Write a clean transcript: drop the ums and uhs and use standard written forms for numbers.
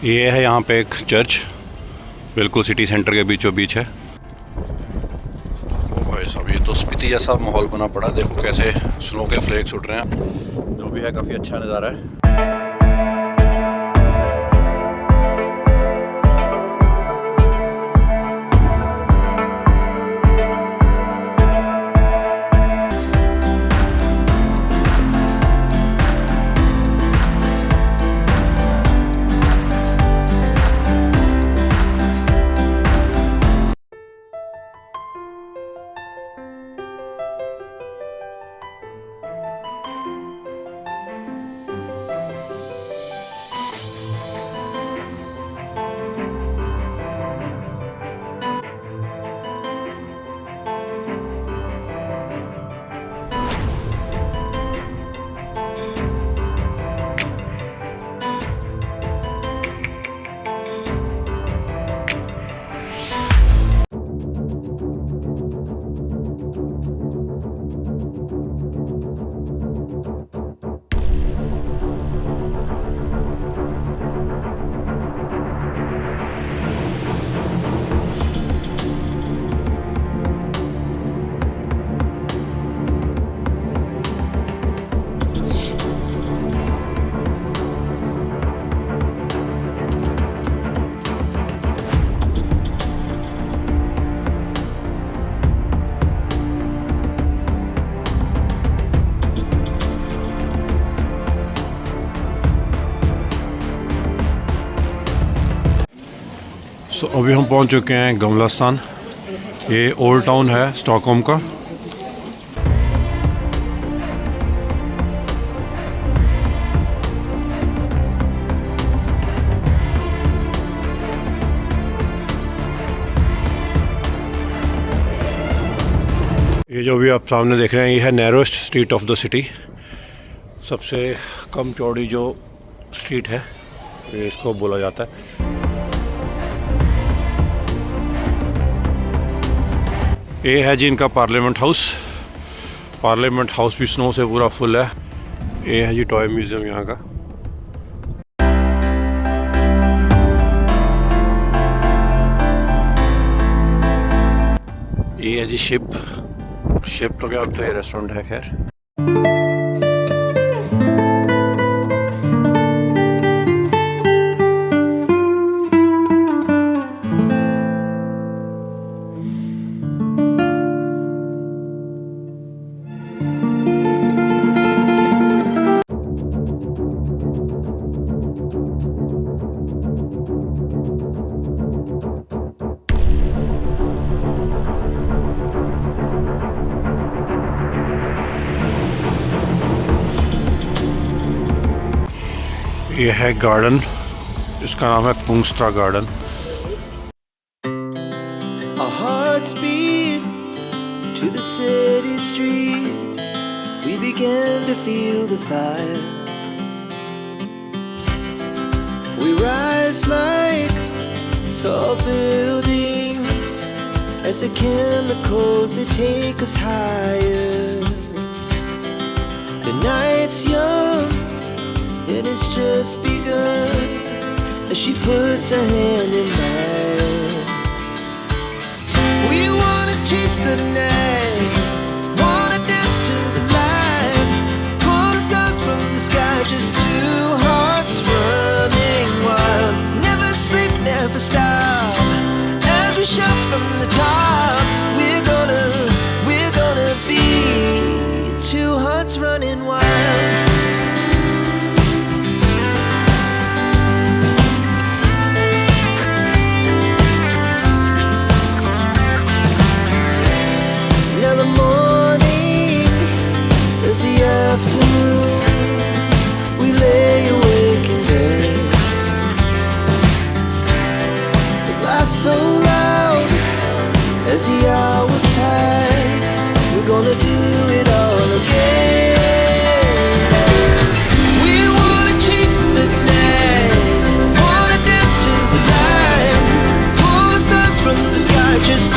ये है यहाँ पे एक चर्च, बिल्कुल सिटी सेंटर के बीचों बीच है। ओ भाई साहब, ये तो स्पीति जैसा माहौल बना पड़ा, देखो कैसे स्नो के फ्लेक्स उड़ रहे हैं। जो भी है काफ़ी अच्छा नज़ारा है। अभी हम पहुंच चुके हैं गमलास्थान। ये ओल्ड टाउन है स्टॉकहोम का। ये जो भी आप सामने देख रहे हैं, ये है narrowest street of the city. सबसे कम चौड़ी जो स्ट्रीट है, ये इसको बोला जाता है। ये है जी इनका पार्लियामेंट हाउस। पार्लियामेंट हाउस भी स्नो से पूरा फुल है। ये है जी टॉय म्यूज़ियम यहाँ का। ये है जी शिप तो क्या, अब तो ये रेस्टोरेंट है खैर। ये है गार्डन, इसका नाम है पुंगस्ट्रा garden. Our hearts beat to the city streets. We began to feel the fire. We rise like tall buildings as the chemicals they take us higher. The night's young and it's just begun as she puts her hand in mine. We wanna chase the night, wanna dance to the light, pull stars from the sky, just two hearts running wild. Never sleep, never stop, as we shout from the top. We're gonna be two hearts running wild. So loud as the hours pass, we're gonna do it all again. We wanna chase the night, wanna dance to the light, pull stars from the sky, just